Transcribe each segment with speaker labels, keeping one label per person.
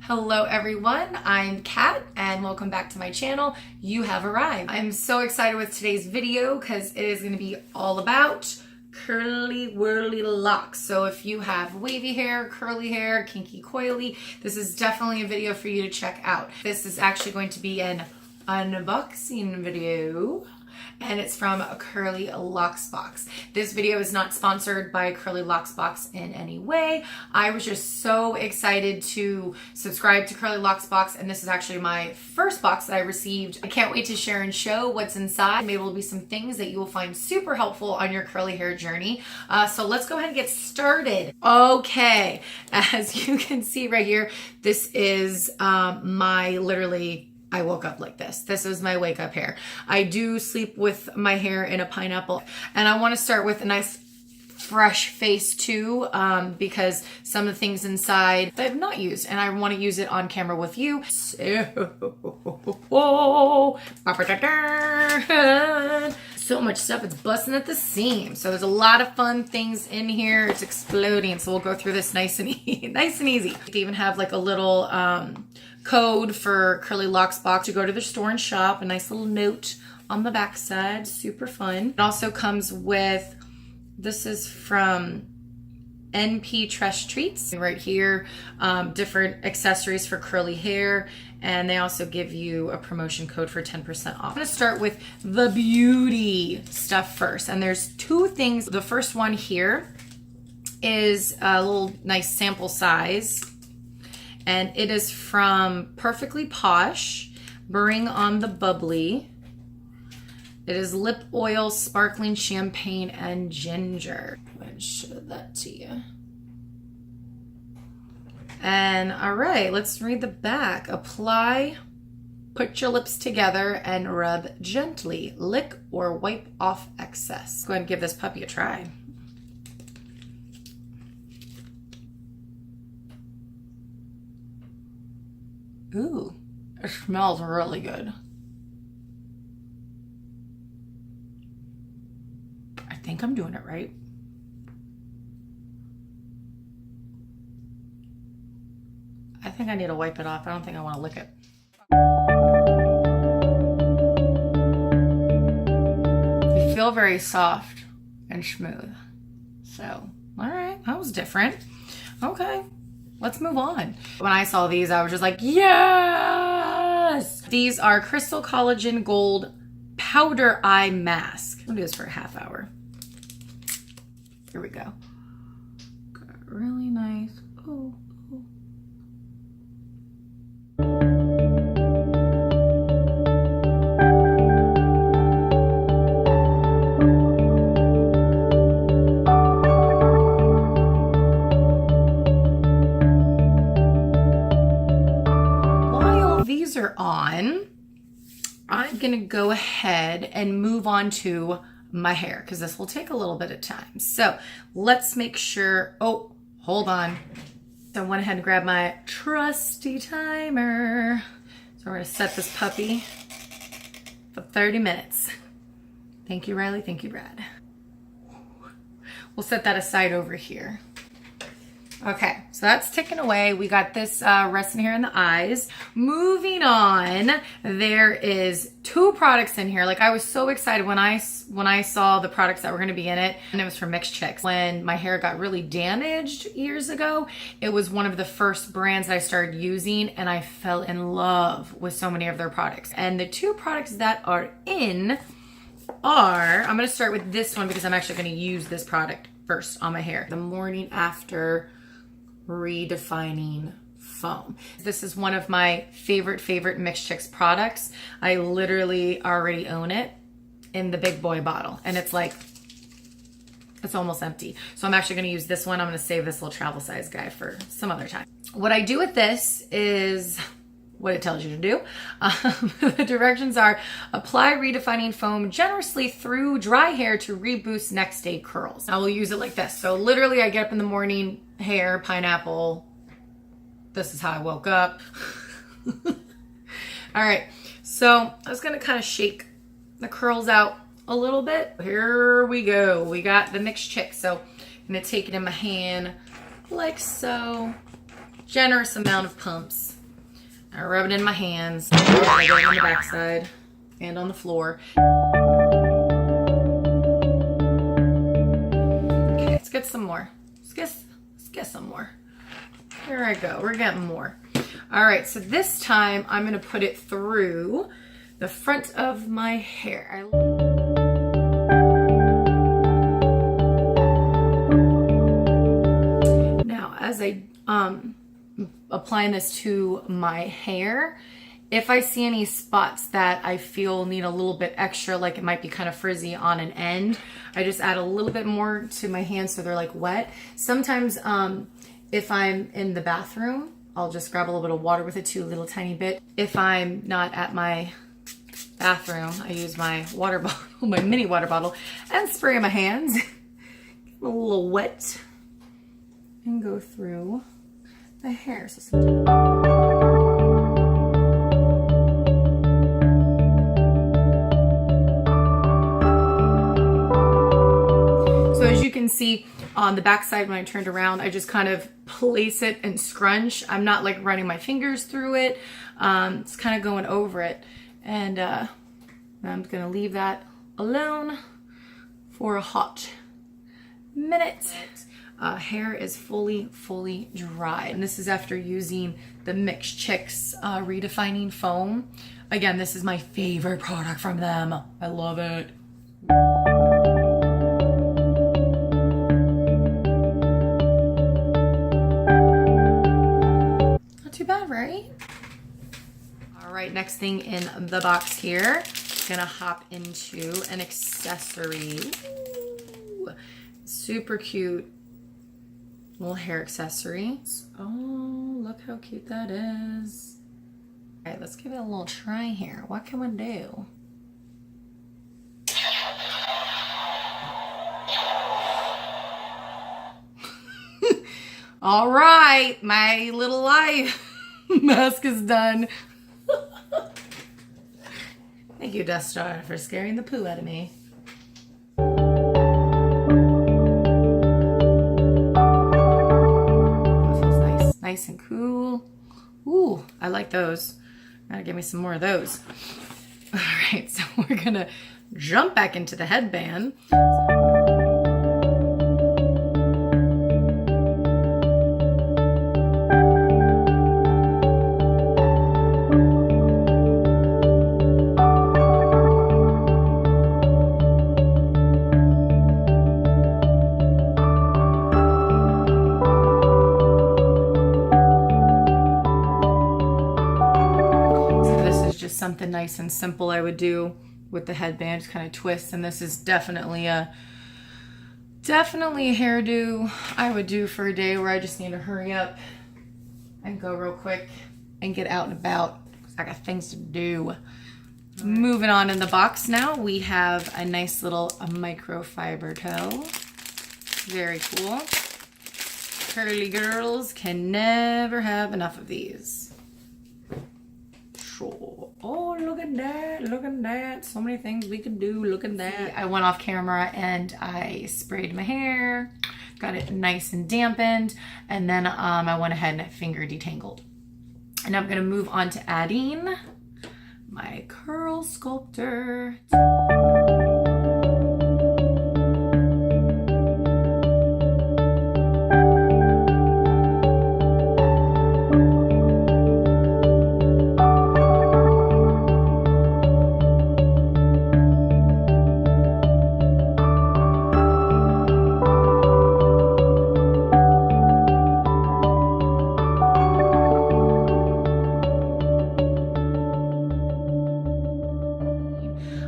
Speaker 1: Hello everyone, I'm Kat and welcome back to my channel. You have arrived. I'm so excited with today's video because it is going to be all about curly whirly locks. So if you have wavy hair, curly hair, kinky coily, this is definitely a video for you to check out. This is actually going to be an unboxing video. And it's from CurlyLoxBox. This video is not sponsored by CurlyLoxBox in any way. I was just so excited to subscribe to CurlyLoxBox, and this is actually my first box that I received. I can't wait to share and show what's inside. Maybe it'll be some things that you will find super helpful on your curly hair journey. So let's go ahead and get started. Okay, as you can see right here, this is I woke up like this. This is my wake up hair. I do sleep with my hair in a pineapple, and I want to start with a nice fresh face too, because some of the things inside that I've not used and I want to use it on camera with you. So much stuff, it's busting at the seams. So there's a lot of fun things in here. It's exploding. So we'll go through this nice and easy. They even have like a little code for CurlyLoxBox to go to the store and shop. A nice little note on the back side. Super fun. It also comes with, this is from NP Tress Treats. Right here, different accessories for curly hair. And they also give you a promotion code for 10% off. I'm gonna start with the beauty stuff first. And there's two things. The first one here is a little nice sample size. And it is from Perfectly Posh, Bring on the Bubbly. It is lip oil, sparkling champagne, and ginger. Go ahead and show that to you. And all right, let's read the back. Apply, put your lips together, and rub gently. Lick or wipe off excess. Go ahead and give this puppy a try. Ooh, it smells really good. I think I'm doing it right. I think I need to wipe it off. I don't think I want to lick it. You feel very soft and smooth. So, all right, that was different. Okay. Let's move on. When I saw these, I was just like, yes! These are Crystal Collagen Gold Powder Eye Mask. I'm gonna do this for a half hour. Here we go. Got really nice. Oh, oh. Are on, I'm gonna go ahead and move on to my hair because this will take a little bit of time. So let's make sure, oh, hold on. So I went ahead and grabbed my trusty timer. So we're gonna set this puppy for 30 minutes. Thank you, Riley. Thank you, Brad. We'll set that aside over here. Okay, so that's ticking away. We got this resting here in the eyes. Moving on, there is two products in here. Like, I was so excited when I saw the products that were gonna be in it, and it was from Mixed Chicks. When my hair got really damaged years ago, it was one of the first brands that I started using, and I fell in love with so many of their products. And the two products that are in are, I'm gonna start with this one because I'm actually gonna use this product first on my hair. The Morning After Redefining Foam. This is one of my favorite Mixed Chicks products. I literally already own it in the big boy bottle, and it's like, it's almost empty. So I'm actually going to use this one. I'm going to save this little travel size guy for some other time. What I do with this is what it tells you to do. The directions are: apply redefining foam generously through dry hair to reboost next day curls. I will use it like this. So literally I get up in the morning, hair, pineapple. This is how I woke up. All right, so I was gonna kind of shake the curls out a little bit. Here we go. We got the Mixed Chick. So I'm gonna take it in my hand like so. Generous amount of pumps. I rub it in my hands. I do it on the backside and on the floor. Okay, let's get some more. Let's get some more. Here I go. We're getting more. All right, so this time I'm going to put it through the front of my hair. Now, as I applying this to my hair, if I see any spots that I feel need a little bit extra, like it might be kind of frizzy on an end, I just add a little bit more to my hands so they're like wet. Sometimes if I'm in the bathroom, I'll just grab a little bit of water with it too, a little tiny bit. If I'm not at my bathroom, I use my water bottle, my mini water bottle, and spray my hands. Get a little wet and go through the hair. So as you can see on the back side, when I turned around, I just kind of place it and scrunch. I'm not like running my fingers through it. It's kind of going over it. And I'm gonna leave that alone for a hot minute. Hair is fully dry. And this is after using the Mixed Chicks Redefining Foam. Again, this is my favorite product from them. I love it. Not too bad, right? All right, next thing in the box here, gonna hop into an accessory. Ooh, super cute little hair accessory. Oh, look how cute that is. All right, let's give it a little try here. What can we do? All right, my little life mask is done. Thank you, Death Star, for scaring the poo out of me. That feels nice, nice and cool. Ooh, I like those. Gotta give me some more of those. All right, so we're gonna jump back into the headband. Something nice and simple I would do with the headband, just kind of twist. And this is definitely a hairdo I would do for a day where I just need to hurry up and go real quick and get out and about because I got things to do. Moving on in the box now, we have a nice little microfiber toe. Very cool. Curly girls can never have enough of these. Oh, look at that, look at that. So many things we could do, look at that. I went off camera and I sprayed my hair, got it nice and dampened, and then I went ahead and finger detangled. And I'm gonna move on to adding my curl sculptor.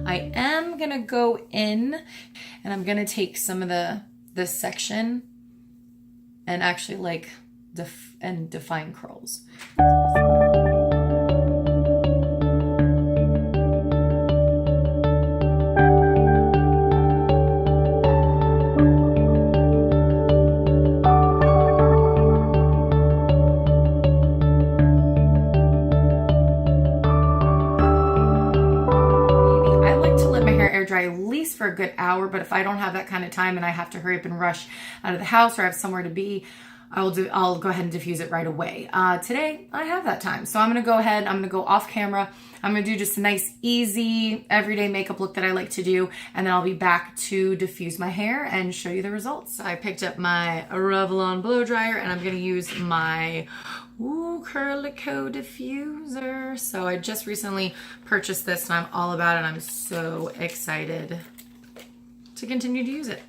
Speaker 1: I am gonna go in and I'm gonna take some of this section and actually like define curls. Dry at least for a good hour, but if I don't have that kind of time and I have to hurry up and rush out of the house or I have somewhere to be, I'll go ahead and diffuse it right away. Today I have that time. So I'm going to go ahead, I'm going to go off camera. I'm going to do just a nice, easy, everyday makeup look that I like to do. And then I'll be back to diffuse my hair and show you the results. I picked up my Revlon blow dryer and I'm going to use my Curlico diffuser. So I just recently purchased this and I'm all about it. I'm so excited to continue to use it.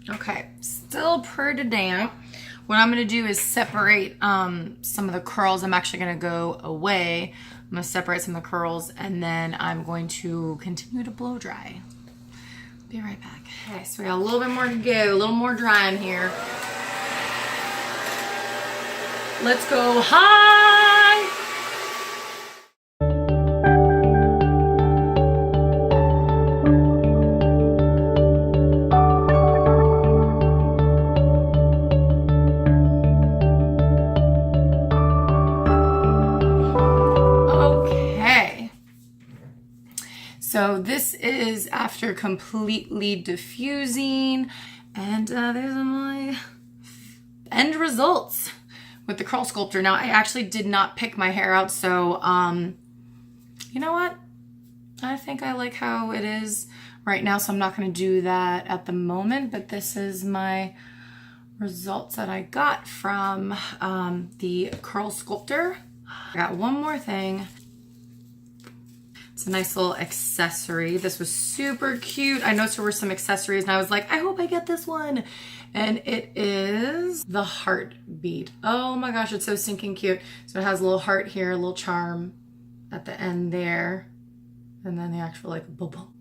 Speaker 1: Okay, still pretty damp. What I'm going to do is separate some of the curls. I'm actually going to go away. I'm going to separate some of the curls and then I'm going to continue to blow dry. Be right back. Okay, so we got a little bit more to go, a little more drying here. Let's go high. So this is after completely diffusing, and there's my end results with the curl sculptor. Now I actually did not pick my hair out, so you know what? I think I like how it is right now, so I'm not going to do that at the moment, but this is my results that I got from the curl sculptor. I got one more thing. It's a nice little accessory. This was super cute. I noticed there were some accessories and I was like, I hope I get this one. And it is the heartbeat. Oh my gosh, it's so stinking cute. So it has a little heart here, a little charm at the end there. And then the actual like bubble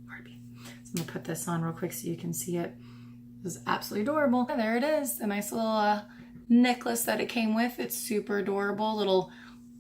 Speaker 1: heartbeat. So I'm gonna put this on real quick so you can see it. This is absolutely adorable. And there it is, a nice little necklace that it came with. It's super adorable, little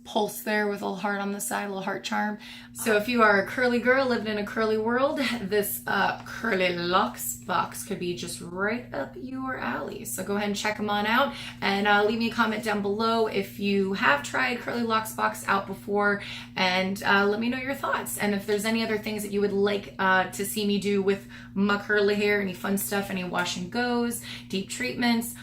Speaker 1: pulse there with a little heart on the side, a little heart charm. So if you are a curly girl living in a curly world, this CurlyLoxBox could be just right up your alley. So go ahead and check them on out and leave me a comment down below if you have tried CurlyLoxBox out before, and let me know your thoughts. And if there's any other things that you would like to see me do with my curly hair, any fun stuff, any wash and goes, deep treatments,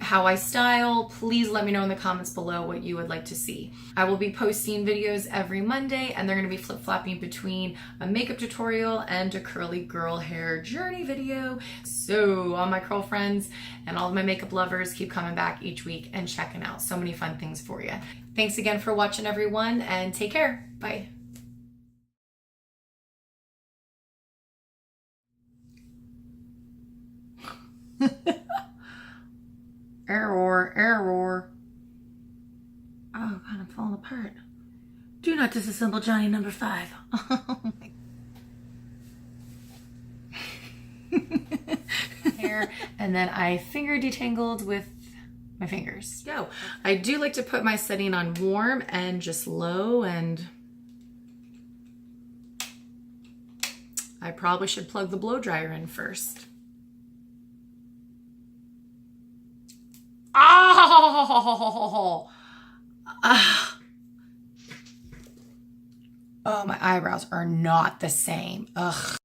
Speaker 1: how I style, please let me know in the comments below what you would like to see. I will be posting videos every Monday and they're going to be flip-flopping between a makeup tutorial and a curly girl hair journey video. So all my curl friends and all of my makeup lovers, keep coming back each week and checking out so many fun things for you. Thanks again for watching everyone and take care. Bye. Error. Oh God, I'm falling apart. Do not disassemble Johnny number 5. Hair, and then I finger detangled with my fingers. Go. I do like to put my setting on warm and just low, and I probably should plug the blow dryer in first. Oh, oh, my eyebrows are not the same. Ugh.